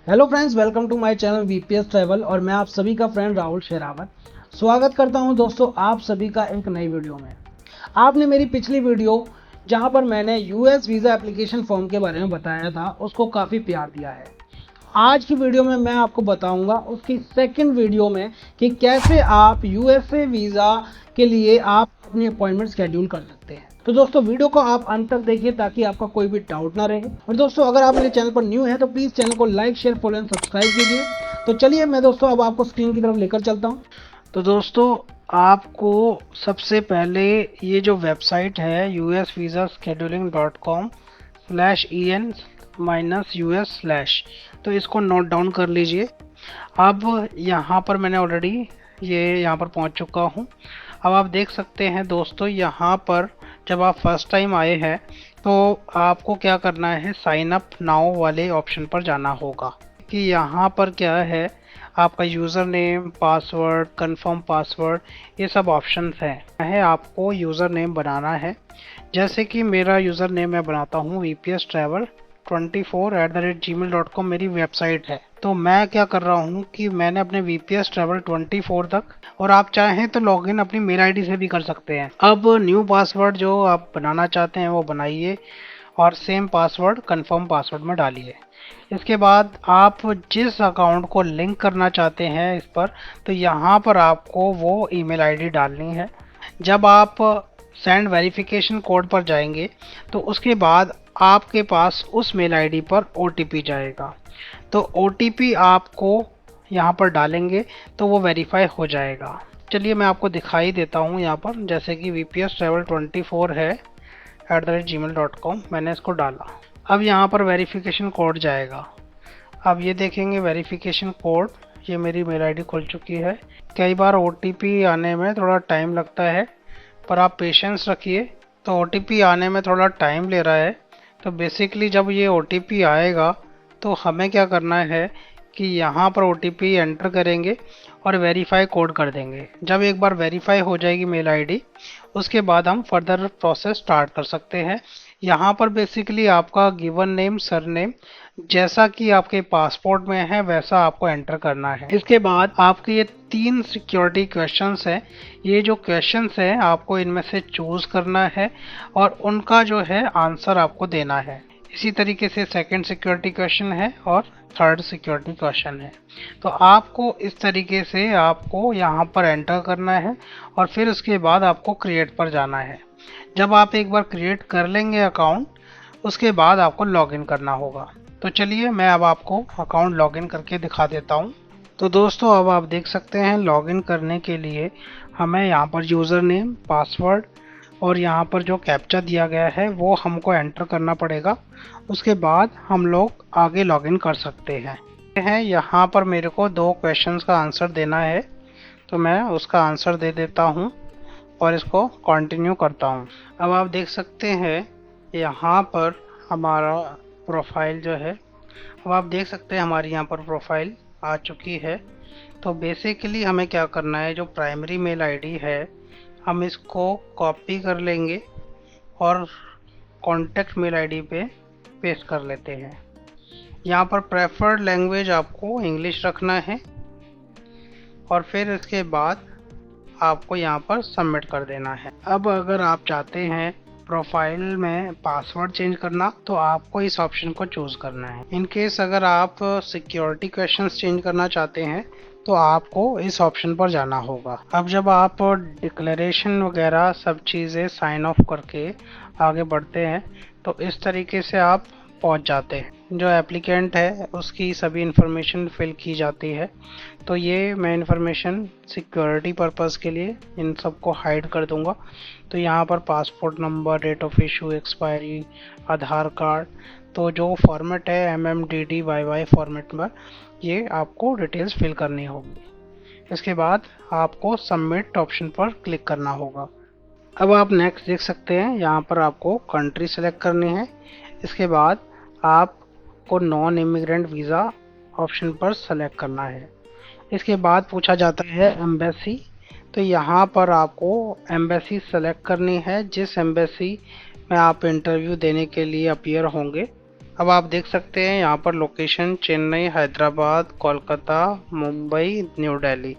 Hello friends, welcome to my channel VPS travel और मैं आप सभी का फ्रेंड राहुल शेरावत स्वागत करता हूं दोस्तों आप सभी का एक नई वीडियो में। आपने मेरी पिछली वीडियो जहां पर मैंने यूएस वीज़ा एप्लीकेशन फॉर्म के बारे में बताया था उसको काफ़ी प्यार दिया है। आज की वीडियो में मैं आपको बताऊंगा उसकी सेकंड वीडियो में कि कैसे आप यूएसए वीज़ा के लिए आप अपनी अपॉइंटमेंट शेड्यूल कर सकते हैं। तो दोस्तों वीडियो को आप अंत तक देखिए ताकि आपका कोई भी डाउट ना रहे। और दोस्तों अगर आप मेरे चैनल पर न्यू हैं तो प्लीज़ चैनल को like share follow and subscribe कीजिए। तो चलिए मैं दोस्तों अब आपको स्क्रीन की तरफ लेकर चलता हूँ। तो दोस्तों आपको सबसे पहले ये जो वेबसाइट है usvisascheduling.com/en-us/ तो इसको नोट डाउन कर लीजिए। अब यहाँ पर मैंने ऑलरेडी यहाँ पर पहुँच चुका हूँ। अब आप देख सकते हैं दोस्तों यहाँ पर जब आप फर्स्ट टाइम आए हैं तो आपको क्या करना है, साइन अप नाउ वाले ऑप्शन पर जाना होगा कि यहाँ पर क्या है, आपका user name, password, confirm password, ये सब ऑप्शंस हैं। आपको यूज़र नेम बनाना है, जैसे कि मेरा यूज़र नेम मैं बनाता हूँ vpstravel24@gmail.com मेरी वेबसाइट है। तो मैं क्या कर रहा हूँ कि मैंने अपने vpstravel24 तक, और आप चाहें तो लॉगिन अपनी मेल आईडी से भी कर सकते हैं। अब न्यू पासवर्ड जो आप बनाना चाहते हैं वो बनाइए और सेम पासवर्ड कंफर्म पासवर्ड में डालिए। इसके बाद आप जिस अकाउंट को लिंक करना चाहते हैं इस पर, तो यहाँ पर आपको वो ईमेल आईडी डालनी है। जब आप सेंड वेरिफिकेशन कोड पर जाएंगे तो उसके बाद आपके पास उस मेल आईडी पर ओटीपी जाएगा। तो ओटीपी आपको यहाँ पर डालेंगे तो वो वेरीफाई हो जाएगा। चलिए मैं आपको दिखाई देता हूँ यहाँ पर, जैसे कि vpstravel24 है @gmail.com, मैंने इसको डाला। अब यहाँ पर वेरिफिकेशन कोड जाएगा। अब ये देखेंगे वेरिफिकेशन कोड, ये मेरी मेल आईडी खुल चुकी है। कई बार ओटीपी आने में थोड़ा टाइम लगता है, पर आप पेशेंस रखिए। तो ओटीपी आने में थोड़ा टाइम ले रहा है। तो बेसिकली जब ये ओटीपी आएगा तो हमें क्या करना है कि यहाँ पर ओटीपी एंटर करेंगे और वेरीफाई कोड कर देंगे। जब एक बार वेरीफाई हो जाएगी मेल आईडी, उसके बाद हम फर्दर प्रोसेस स्टार्ट कर सकते हैं। यहाँ पर बेसिकली आपका गिवन नेम, सरनेम जैसा कि आपके पासपोर्ट में है वैसा आपको एंटर करना है। इसके बाद आपके ये 3 सिक्योरिटी क्वेश्चंस हैं। ये जो क्वेश्चंस हैं आपको इनमें से चूज करना है और उनका जो है आंसर आपको देना है। इसी तरीके से सेकंड सिक्योरिटी क्वेश्चन है और थर्ड सिक्योरिटी क्वेश्चन है। तो आपको इस तरीके से आपको यहाँ पर एंटर करना है और फिर उसके बाद आपको क्रिएट पर जाना है। जब आप एक बार क्रिएट कर लेंगे अकाउंट, उसके बाद आपको लॉगिन करना होगा। तो चलिए मैं अब आपको अकाउंट लॉगिन करके दिखा देता हूँ। तो दोस्तों अब आप देख सकते हैं लॉगिन करने के लिए हमें यहाँ पर यूज़र नेम, पासवर्ड और यहाँ पर जो कैप्चा दिया गया है वो हमको एंटर करना पड़ेगा। उसके बाद हम लोग आगे लॉगिन कर सकते हैं। यहाँ पर मेरे को 2 क्वेश्चंस का आंसर देना है, तो मैं उसका आंसर दे देता हूँ और इसको कंटिन्यू करता हूँ। अब आप देख सकते हैं यहाँ पर हमारा प्रोफाइल जो है, अब आप देख सकते हैं हमारी यहाँ पर प्रोफाइल आ चुकी है। तो बेसिकली हमें क्या करना है, जो प्राइमरी मेल आईडी है हम इसको कॉपी कर लेंगे और कॉन्टैक्ट मेल आईडी पे पेस्ट कर लेते हैं। यहाँ पर प्रेफर्ड लैंग्वेज आपको इंग्लिश रखना है और फिर इसके बाद आपको यहाँ पर सबमिट कर देना है। अब अगर आप चाहते हैं प्रोफाइल में पासवर्ड चेंज करना तो आपको इस ऑप्शन को चूज करना है। इन केस अगर आप सिक्योरिटी क्वेश्चंस चेंज करना चाहते हैं तो आपको इस ऑप्शन पर जाना होगा। अब जब आप डिक्लेरेशन वगैरह सब चीज़ें साइन ऑफ करके आगे बढ़ते हैं तो इस तरीके से आप पहुंच जाते हैं। जो एप्लीकेंट है उसकी सभी इन्फॉर्मेशन फिल की जाती है। तो ये मैं इन्फॉर्मेशन सिक्योरिटी पर्पस के लिए इन सबको हाइड कर दूंगा। तो यहाँ पर passport number, date of issue, expiry, Aadhaar card, तो जो फॉर्मेट है MMDDYY फॉर्मेट में ये आपको डिटेल्स फिल करनी होगी। इसके बाद आपको सबमिट ऑप्शन पर क्लिक करना होगा। अब आप नेक्स्ट देख सकते हैं यहाँ पर आपको कंट्री सेलेक्ट करनी है। इसके बाद आपको नॉन इमिग्रेंट वीज़ा ऑप्शन पर सेलेक्ट करना है। इसके बाद पूछा जाता है एम्बेसी, तो यहाँ पर आपको एम्बेसी सेलेक्ट करनी है जिस एम्बेसी में आप इंटरव्यू देने के लिए अपीयर होंगे। अब आप देख सकते हैं यहाँ पर लोकेशन चेन्नई, हैदराबाद, कोलकाता, मुंबई, न्यू दिल्ली।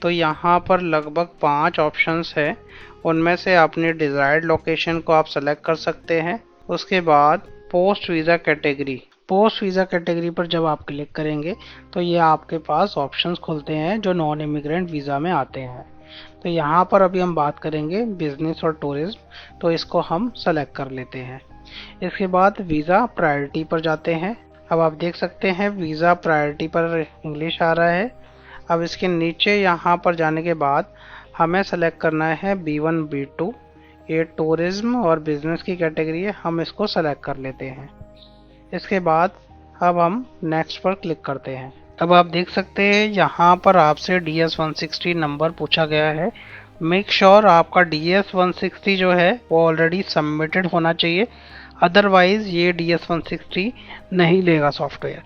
तो यहाँ पर लगभग 5 ऑप्शंस हैं। उनमें से अपनी डिज़ायर्ड लोकेशन को आप सेलेक्ट कर सकते हैं। उसके बाद post visa category, post visa category पर जब आप क्लिक करेंगे तो ये आपके पास ऑप्शंस खुलते हैं जो नॉन इमिग्रेंट वीज़ा में आते हैं। तो यहाँ पर अभी हम बात करेंगे बिजनेस और टूरिज्म, तो इसको हम सेलेक्ट कर लेते हैं। इसके बाद वीज़ा प्रायोरिटी पर जाते हैं। अब आप देख सकते हैं वीज़ा प्रायोरिटी पर इंग्लिश आ रहा है। अब इसके नीचे यहाँ पर जाने के बाद हमें सेलेक्ट करना है B1 B2। ये टूरिज्म और बिजनेस की कैटेगरी है, हम इसको सेलेक्ट कर लेते हैं। इसके बाद अब हम नेक्स्ट पर क्लिक करते हैं। अब आप देख सकते हैं यहाँ पर आपसे DS-160 नंबर पूछा गया है। मेक श्योर आपका DS-160 जो है वो ऑलरेडी सबमिटेड होना चाहिए, अदरवाइज ये DS-160 नहीं लेगा सॉफ्टवेयर।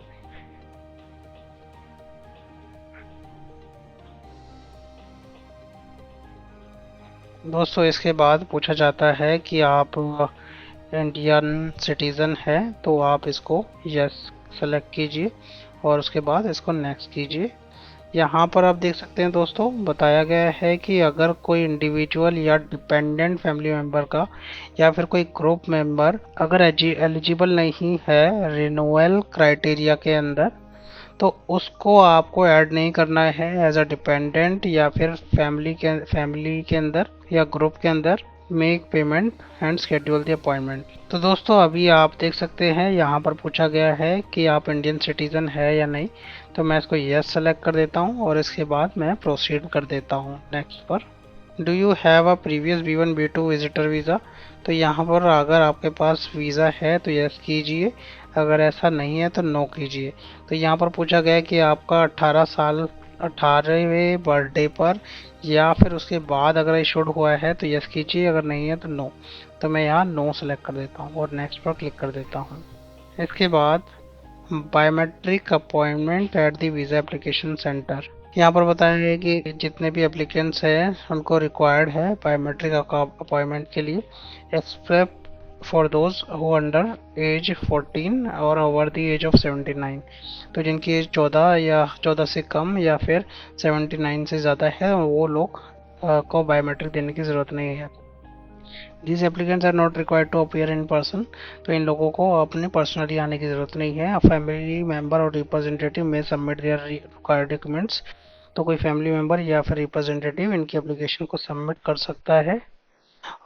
दोस्तों इसके बाद पूछा जाता है कि आप इंडियन सिटीज़न है, तो आप इसको यस सेलेक्ट कीजिए और उसके बाद इसको नेक्स्ट कीजिए। यहाँ पर आप देख सकते हैं दोस्तों बताया गया है कि अगर कोई इंडिविजुअल या डिपेंडेंट फैमिली मेम्बर का या फिर कोई ग्रुप मेंबर अगर एलिजिबल नहीं है रिन्यूअल क्राइटेरिया के अंदर, तो उसको आपको ऐड नहीं करना है एज अ डिपेंडेंट या फिर फैमिली के अंदर या ग्रुप के अंदर। Make payment and schedule the appointment. तो दोस्तों अभी आप देख सकते हैं यहाँ पर पूछा गया है कि आप इंडियन सिटीज़न है या नहीं, तो मैं इसको यस सेलेक्ट कर देता हूँ और इसके बाद मैं प्रोसीड कर देता हूँ नेक्स्ट पर। Do you have a previous B1 B2 visitor visa, तो यहाँ पर अगर आपके पास वीज़ा है तो यस कीजिए, अगर ऐसा नहीं है तो नो कीजिए। तो यहाँ पर पूछा गया है कि आपका 18 साल 18वें बर्थडे पर या फिर उसके बाद अगर इशूड हुआ है तो यस कीजिए, अगर नहीं है तो नो। तो मैं यहाँ नो सेलेक्ट कर देता हूँ और नेक्स्ट पर क्लिक कर देता हूँ। इसके बाद biometric appointment at the visa application centre, यहाँ पर बताया गया है कि जितने भी एप्लीकेंट्स हैं उनको रिक्वायर्ड है बायोमेट्रिक अपॉइंटमेंट के लिए, except for those who under as 14 और ओवर द एज ऑफ 79। तो जिनकी एज 14 या 14 से कम या फिर 79 से ज़्यादा है वो लोग को बायोमेट्रिक देने की ज़रूरत नहीं है। This applicants are not required to appear in person, तो इन लोगों को अपने पर्सनली आने की ज़रूरत नहीं है। फैमिली मेम्बर और रिप्रेजेंटेटिव में सबमिट देयर रिक्वायर्ड डॉक्यूमेंट्स, तो कोई फैमिली मेम्बर या फिर रिप्रेजेंटेटिव इनकी एप्लीकेशन को सबमिट कर सकता है।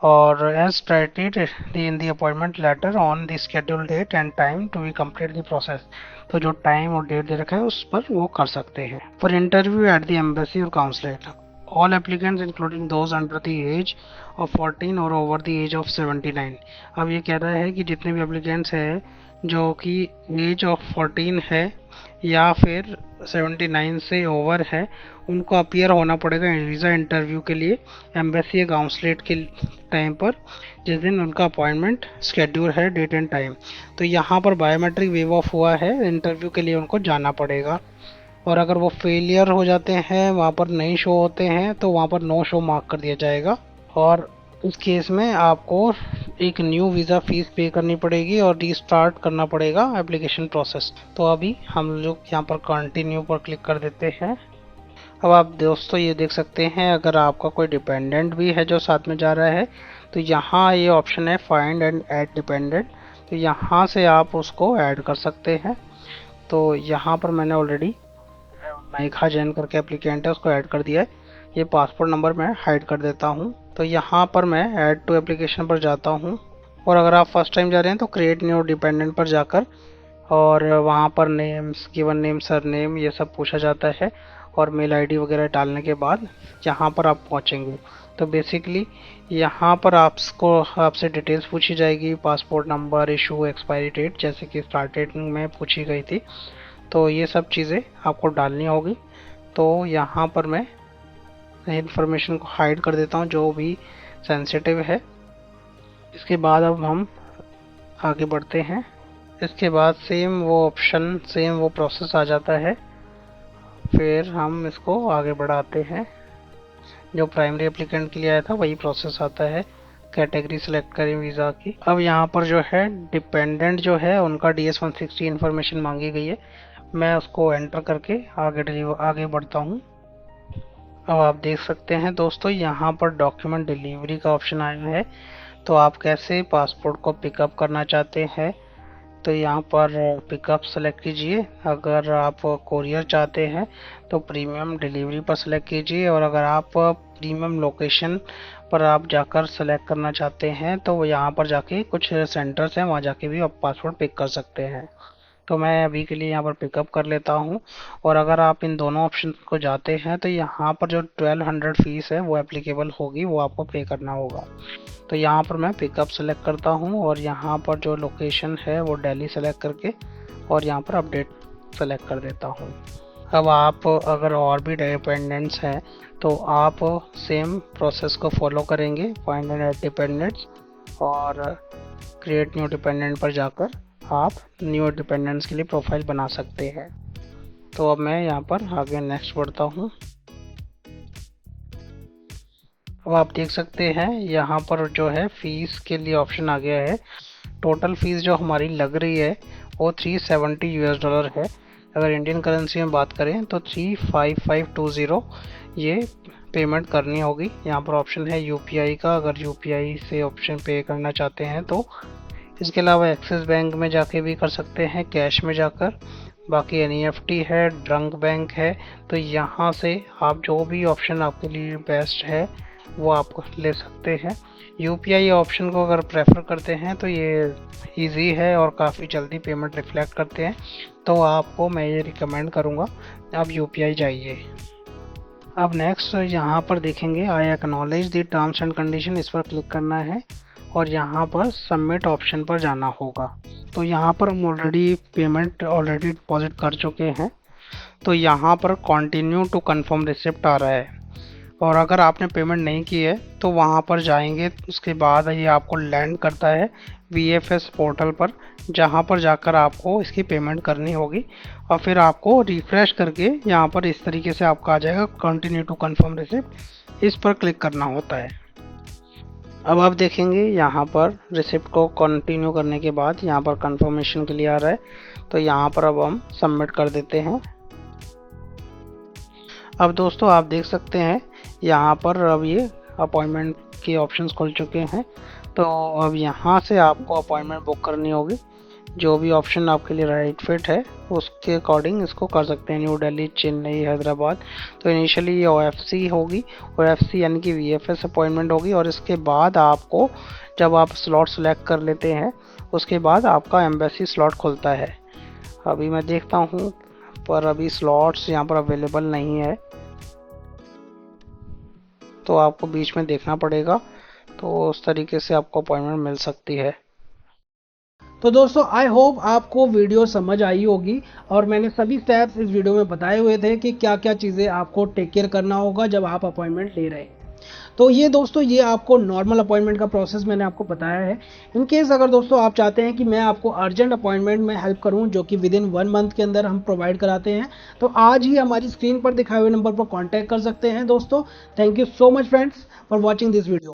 और as stated in the appointment letter on the schedule date and time to be complete the process, तो जो टाइम और डेट दे रखा है उस पर वो कर सकते हैं। For interview at the embassy और consulate, all applicants including those under the age of 14 और over the age of 79। अब ये कह रहा है कि जितने भी एप्लीकेंट्स हैं जो कि एज ऑफ 14 है या फिर 79 से ओवर है, उनको अपीयर होना पड़ेगा वीज़ा इंटरव्यू के लिए एम्बेसी या काउंसलेट के टाइम पर, जिस दिन उनका अपॉइंटमेंट शेड्यूल है डेट एंड टाइम। तो यहाँ पर बायोमेट्रिक वेव ऑफ हुआ है, इंटरव्यू के लिए उनको जाना पड़ेगा। और अगर वो फेलियर हो जाते हैं, वहाँ पर नहीं शो होते हैं, तो वहाँ पर नो शो मार्क कर दिया जाएगा और उस केस में आपको एक न्यू वीज़ा फीस पे करनी पड़ेगी और रीस्टार्ट करना पड़ेगा एप्लीकेशन प्रोसेस। तो अभी हम लोग यहाँ पर कंटिन्यू पर क्लिक कर देते हैं। अब आप दोस्तों ये देख सकते हैं अगर आपका कोई डिपेंडेंट भी है जो साथ में जा रहा है, तो यहाँ ये ऑप्शन है फाइंड एंड ऐड डिपेंडेंट, तो यहाँ से आप उसको ऐड कर सकते हैं। तो यहाँ पर मैंने ऑलरेडी नाइखा जैन करके एप्लीकेंट है उसको ऐड कर दिया है। ये पासपोर्ट नंबर मैं हाइड कर देता हूँ। तो यहाँ पर मैं ऐड टू एप्लीकेशन पर जाता हूँ और अगर आप फर्स्ट टाइम जा रहे हैं तो क्रिएट न्यू डिपेंडेंट पर जाकर और वहाँ पर names, given name, sir name, ये सब पूछा जाता है और मेल आईडी वगैरह डालने के बाद यहाँ पर आप पहुँचेंगे। तो बेसिकली यहाँ पर आपसे डिटेल्स पूछी जाएगी, passport number, issue, expiry date, जैसे कि स्टार्टेड में पूछी गई थी। तो ये सब चीज़ें आपको डालनी होगी। तो यहाँ पर मैं इन्फॉर्मेशन को हाइड कर देता हूँ जो भी सेंसिटिव है। इसके बाद अब हम आगे बढ़ते हैं। इसके बाद सेम वो ऑप्शन, सेम वो प्रोसेस आ जाता है। फिर हम इसको आगे बढ़ाते हैं, जो प्राइमरी एप्लीकेंट के लिए आया था वही प्रोसेस आता है। कैटेगरी सेलेक्ट करें वीज़ा की। अब यहाँ पर जो है डिपेंडेंट जो है उनका DS-160 इन्फॉर्मेशन मांगी गई है, मैं उसको एंटर करके आगे बढ़ता हूँ। अब आप देख सकते हैं दोस्तों यहाँ पर डॉक्यूमेंट डिलीवरी का ऑप्शन आया है। तो आप कैसे पासपोर्ट को पिकअप करना चाहते हैं, तो यहाँ पर पिकअप सेलेक्ट कीजिए। अगर आप कोरियर चाहते हैं तो प्रीमियम डिलीवरी पर सेलेक्ट कीजिए, और अगर आप प्रीमियम लोकेशन पर आप जाकर सेलेक्ट करना चाहते हैं तो यहाँ पर जाके कुछ सेंटर्स हैं, वहाँ जाके भी आप पासपोर्ट पिक कर सकते हैं। तो मैं अभी के लिए यहाँ पर पिकअप कर लेता हूँ। और अगर आप इन दोनों ऑप्शन को जाते हैं तो यहाँ पर जो 1200 फीस है वो एप्लीकेबल होगी, वो आपको पे करना होगा। तो यहाँ पर मैं पिकअप सेलेक्ट करता हूँ और यहाँ पर जो लोकेशन है वो दिल्ली सेलेक्ट करके और यहाँ पर अपडेट सेलेक्ट कर देता हूँ। अब आप अगर और भी डिपेंडेंट्स हैं तो आप सेम प्रोसेस को फॉलो करेंगे, फाइंड एंड ऐड डिपेंडेंट्स और क्रिएट न्यू डिपेंडेंट पर जाकर आप न्यू डिपेंडेंट्स के लिए प्रोफाइल बना सकते हैं। तो अब मैं यहाँ पर आगे नेक्स्ट बढ़ता हूँ। अब आप देख सकते हैं यहाँ पर जो है फीस के लिए ऑप्शन आ गया है। टोटल फीस जो हमारी लग रही है वो $370 है। अगर इंडियन करेंसी में बात करें तो 35520 ये पेमेंट करनी होगी। यहाँ पर ऑप्शन है यूपीआई का, अगर यूपीआई से ऑप्शन पे करना चाहते हैं तो। इसके अलावा एक्सिस बैंक में जाके भी कर सकते हैं, कैश में जाकर। बाकी एनईएफटी है, ड्रंक बैंक है। तो यहाँ से आप जो भी ऑप्शन आपके लिए बेस्ट है वो आप ले सकते हैं। यूपीआई ऑप्शन को अगर प्रेफर करते हैं तो ये इजी है और काफ़ी जल्दी पेमेंट रिफ्लेक्ट करते हैं, तो आपको मैं ये रिकमेंड करूँगा आप यूपीआई जाइए। अब नेक्स्ट यहाँ पर देखेंगे I acknowledge the terms and condition, इस पर क्लिक करना है और यहाँ पर सबमिट ऑप्शन पर जाना होगा। तो यहाँ पर हम पेमेंट ऑलरेडी डिपॉजिट कर चुके हैं, तो यहाँ पर कंटिन्यू टू कंफर्म रिसिप्ट आ रहा है। और अगर आपने पेमेंट नहीं की है तो वहाँ पर जाएंगे, उसके बाद ये आपको लैंड करता है VFS पोर्टल पर, जहाँ पर जाकर आपको इसकी पेमेंट करनी होगी। और फिर आपको रिफ्रेश करके यहाँ पर इस तरीके से आपका आ जाएगा कंटिन्यू टू कंफर्म रिसिप्ट, इस पर क्लिक करना होता है। अब आप देखेंगे यहाँ पर रिसिप्ट को कंटिन्यू करने के बाद यहाँ पर कंफर्मेशन के लिए आ रहा है, तो यहाँ पर अब हम सबमिट कर देते हैं। अब दोस्तों आप देख सकते हैं यहाँ पर अब ये अपॉइंटमेंट के ऑप्शंस खुल चुके हैं। तो अब यहाँ से आपको अपॉइंटमेंट बुक करनी होगी, जो भी ऑप्शन आपके लिए राइट फिट है उसके अकॉर्डिंग इसको कर सकते हैं। न्यू दिल्ली, चेन्नई, हैदराबाद। तो इनिशियली ये OFC होगी, OFC यानी कि VFS अपॉइंटमेंट होगी। और इसके बाद आपको जब आप स्लॉट सेलेक्ट कर लेते हैं उसके बाद आपका एम्बेसी स्लॉट खुलता है। अभी मैं देखता हूँ पर अभी स्लॉट्स यहाँ पर अवेलेबल नहीं है, तो आपको बीच में देखना पड़ेगा, तो उस तरीके से आपको अपॉइंटमेंट मिल सकती है। तो दोस्तों आई होप आपको वीडियो समझ आई होगी और मैंने सभी स्टेप्स इस वीडियो में बताए हुए थे कि क्या क्या चीज़ें आपको टेक केयर करना होगा जब आप अपॉइंटमेंट ले रहे हैं। तो ये दोस्तों ये आपको नॉर्मल अपॉइंटमेंट का प्रोसेस मैंने आपको बताया है। इन केस अगर दोस्तों आप चाहते हैं कि मैं आपको अर्जेंट अपॉइंटमेंट में हेल्प करूं, जो कि विद इन 1 मंथ के अंदर हम प्रोवाइड कराते हैं, तो आज ही हमारी स्क्रीन पर दिखाए हुए नंबर पर कॉन्टैक्ट कर सकते हैं दोस्तों। Thank you so much friends for watching this video.